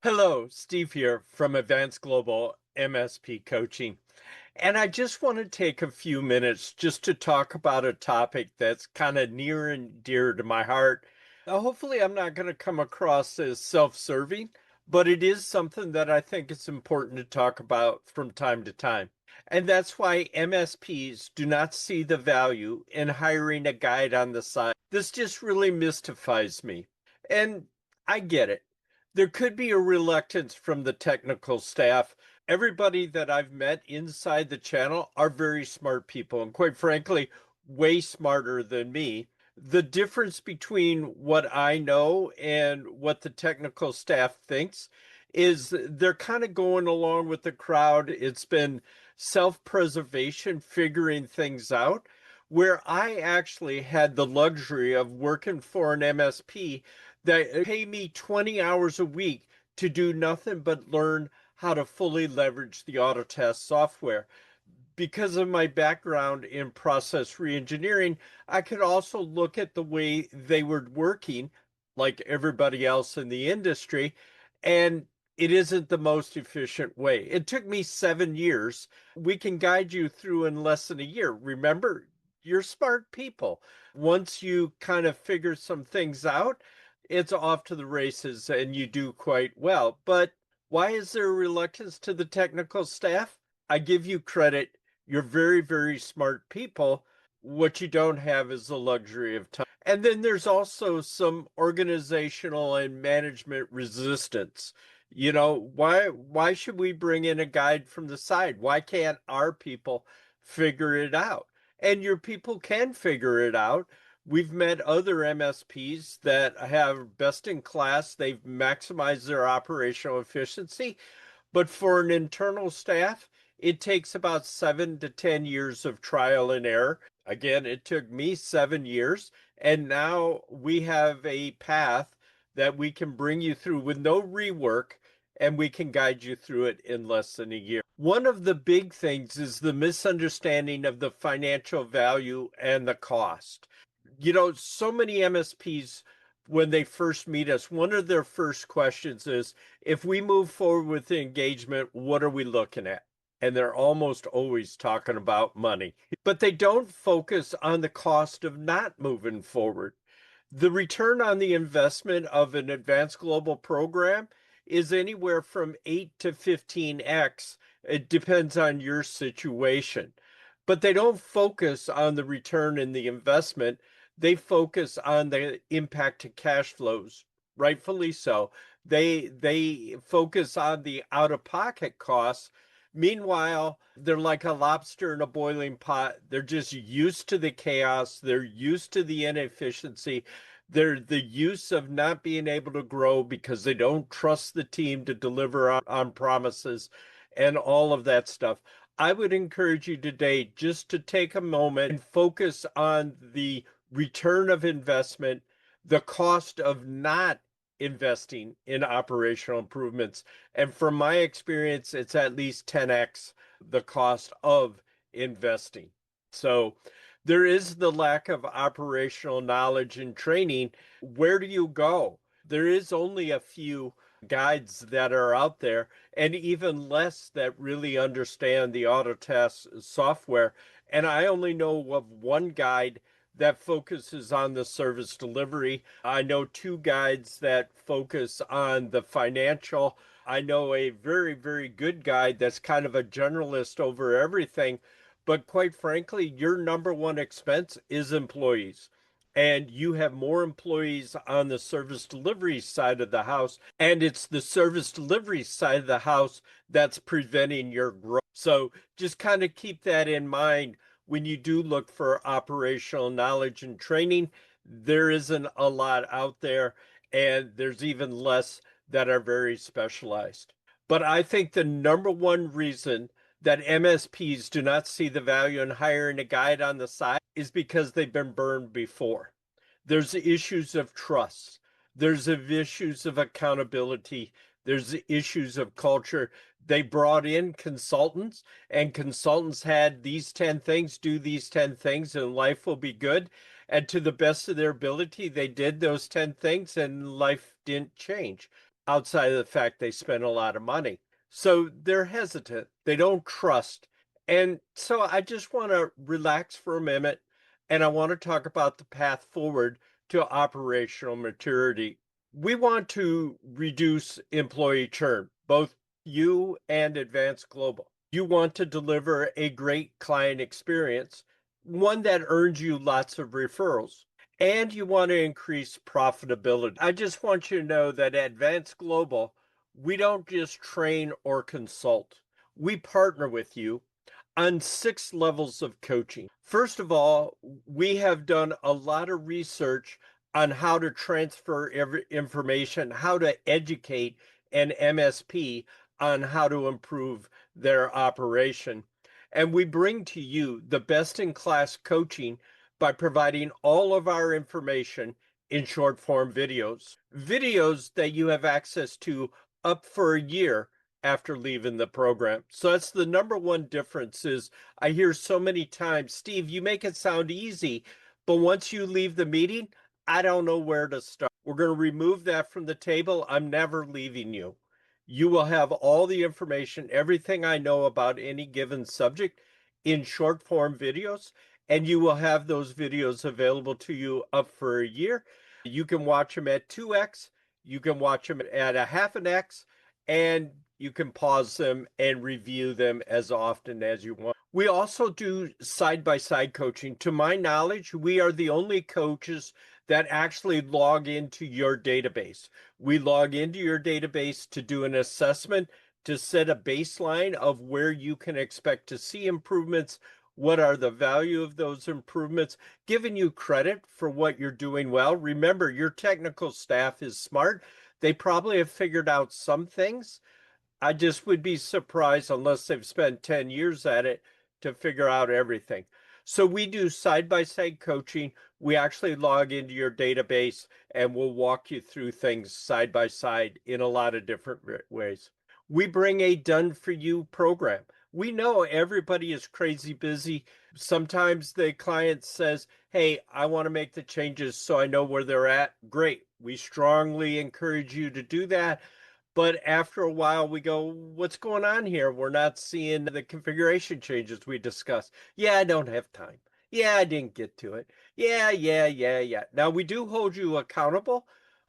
Hello, Steve here from Advanced Global MSP Coaching. And I just want to take a few minutes just to talk about a topic that's kind of near and dear to my heart. Hopefully, I'm not going to come across as self-serving, but it is something that I think it's important to talk about from time to time. And that's why MSPs do not see the value in hiring a guide on the side. This just really mystifies me. And I get it. There could be a reluctance from the technical staff. Everybody that I've met inside the channel are very smart people, and quite frankly, way smarter than me. The difference between what I know and what the technical staff thinks is they're kind of going along with the crowd. It's been self-preservation, figuring things out, where I actually had the luxury of working for an MSP that pay me 20 hours a week to do nothing but learn how to fully leverage the Autotask software. Because of my background in process reengineering, I could also look at the way they were working, like everybody else in the industry, and it isn't the most efficient way. It took me 7 years. We can guide you through in less than a year. Remember, you're smart people. Once you kind of figure some things out, it's off to the races and you do quite well. But why is there a reluctance to the technical staff? I give you credit. You're very, very smart people. What you don't have is the luxury of time. And then there's also some organizational and management resistance. Why should we bring in a guide from the side? Why can't our people figure it out? And your people can figure it out. We've met other MSPs that have best in class. They've maximized their operational efficiency. But for an internal staff, it takes about 7 to 10 years of trial and error. Again, it took me 7 years, and now we have a path that we can bring you through with no rework, and we can guide you through it in less than a year. One of the big things is the misunderstanding of the financial value and the cost. So many MSPs, when they first meet us, one of their first questions is, if we move forward with the engagement, what are we looking at? And they're almost always talking about money, but they don't focus on the cost of not moving forward. The return on the investment of an advanced global program is anywhere from 8 to 15x. It depends on your situation. But they don't focus on the return in the investment. They focus on the impact to cash flows, rightfully so. They focus on the out-of-pocket costs. Meanwhile, they're like a lobster in a boiling pot. They're just used to the chaos. They're used to the inefficiency. They're the use of not being able to grow because they don't trust the team to deliver on promises and all of that stuff. I would encourage you today just to take a moment and focus on the return of investment, the cost of not investing in operational improvements. And from my experience, it's at least 10x the cost of investing. So there is the lack of operational knowledge and training. Where do you go? There is only a few guides that are out there, and even less that really understand the Autotask software. And I only know of one guide that focuses on the service delivery. I know two guides that focus on the financial. I know a very, very good guide that's kind of a generalist over everything. But quite frankly, your number one expense is employees. And you have more employees on the service delivery side of the house, and it's the service delivery side of the house that's preventing your growth. So just kind of keep that in mind when you do look for operational knowledge and training. There isn't a lot out there, and there's even less that are very specialized. But I think the number one reason that MSPs do not see the value in hiring a guide on the side is because they've been burned before. There's issues of trust. There's issues of accountability. There's issues of culture. They brought in consultants, and consultants had these 10 things, do these 10 things, and life will be good. And to the best of their ability, they did those 10 things, and life didn't change. outside of the fact they spend a lot of money. So they're hesitant, they don't trust. And so I just want to relax for a minute and I want to talk about the path forward to operational maturity. We want to reduce employee churn, both you and Advanced Global. You want to deliver a great client experience, one that earns you lots of referrals, and you want to increase profitability. I just want you to know that at Advanced Global, we don't just train or consult. We partner with you on 6 levels of coaching. First of all, we have done a lot of research on how to transfer information, how to educate an MSP on how to improve their operation. And we bring to you the best in class coaching by providing all of our information in short form videos that you have access to up for a year after leaving the program. So that's the number one difference is I hear so many times, Steve, you make it sound easy, but once you leave the meeting, I don't know where to start. We're going to remove that from the table. I'm never leaving you. You will have all the information, everything I know about any given subject in short form videos, and you will have those videos available to you up for a year. You can watch them at 2x, you can watch them at a half an x, and you can pause them and review them as often as you want. We also do side by side coaching. To my knowledge, we are the only coaches that actually log into your database. We log into your database to do an assessment, to set a baseline of where you can expect to see improvements. What are the value of those improvements? Giving you credit for what you're doing well. Remember, your technical staff is smart. They probably have figured out some things. I just would be surprised unless they've spent 10 years at it to figure out everything. So we do side-by-side coaching. We actually log into your database and we'll walk you through things side by side in a lot of different ways. We bring a done for you program. We know everybody is crazy busy. Sometimes the client says, hey, I want to make the changes so I know where they're at. Great. We strongly encourage you to do that. But after a while, we go, what's going on here? We're not seeing the configuration changes we discussed. Yeah, I don't have time. Yeah, I didn't get to it. Yeah. Now, we do hold you accountable,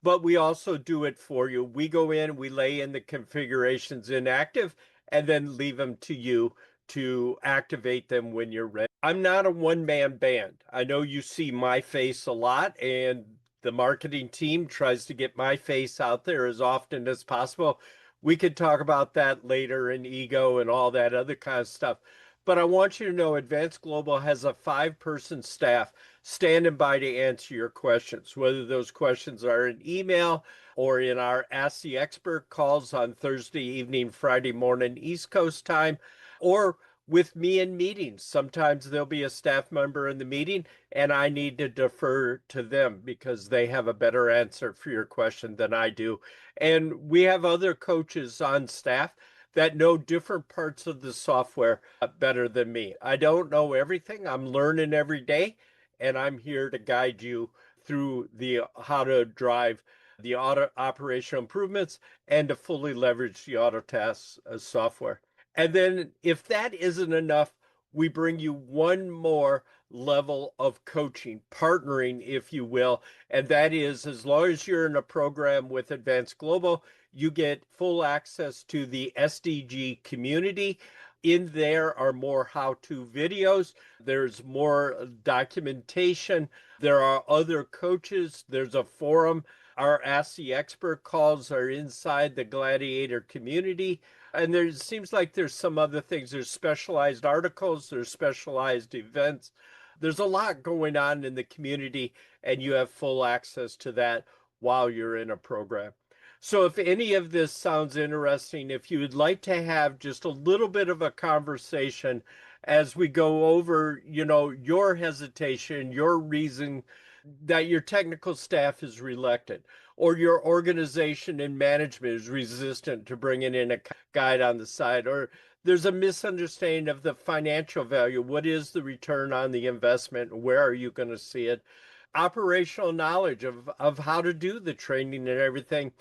but we also do it for you. We go in, we lay in the configurations inactive, and then leave them to you to activate them when you're ready. I'm not a one-man band. I know you see my face a lot, and the marketing team tries to get my face out there as often as possible. We could talk about that later in ego and all that other kind of stuff. But I want you to know Advanced Global has a 5-person staff standing by to answer your questions, whether those questions are in email or in our Ask the Expert calls on Thursday evening, Friday morning, East Coast time, or with me in meetings. Sometimes there'll be a staff member in the meeting and I need to defer to them because they have a better answer for your question than I do. And we have other coaches on staff that know different parts of the software better than me. I don't know everything. I'm learning every day and I'm here to guide you through the how to drive the auto operational improvements and to fully leverage the Autotask software. And then if that isn't enough, we bring you one more level of coaching, partnering, if you will. And that is as long as you're in a program with Advanced Global, you get full access to the SDG community. In there are more how-to videos. There's more documentation. There are other coaches. There's a forum. Our Ask the Expert calls are inside the Gladiator community. And there seems like there's some other things. There's specialized articles, there's specialized events. There's a lot going on in the community, and you have full access to that while you're in a program. So if any of this sounds interesting, if you would like to have just a little bit of a conversation as we go over, your hesitation, your reason that your technical staff is reluctant, or your organization and management is resistant to bringing in a guide on the side, or there's a misunderstanding of the financial value. What is the return on the investment? Where are you going to see it? Operational knowledge of how to do the training and everything.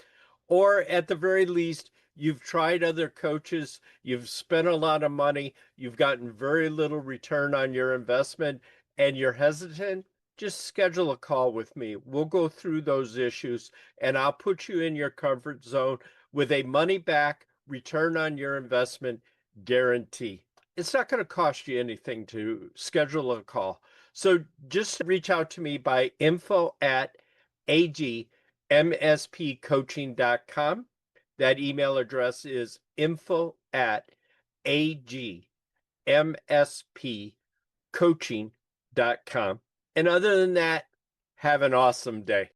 Or at the very least, you've tried other coaches, you've spent a lot of money, you've gotten very little return on your investment, and you're hesitant, just schedule a call with me. We'll go through those issues and I'll put you in your comfort zone with a money back return on your investment guarantee. It's not going to cost you anything to schedule a call. So just reach out to me by info@agmspcoaching.com. That email address is info@agmspcoaching.com. And other than that, have an awesome day.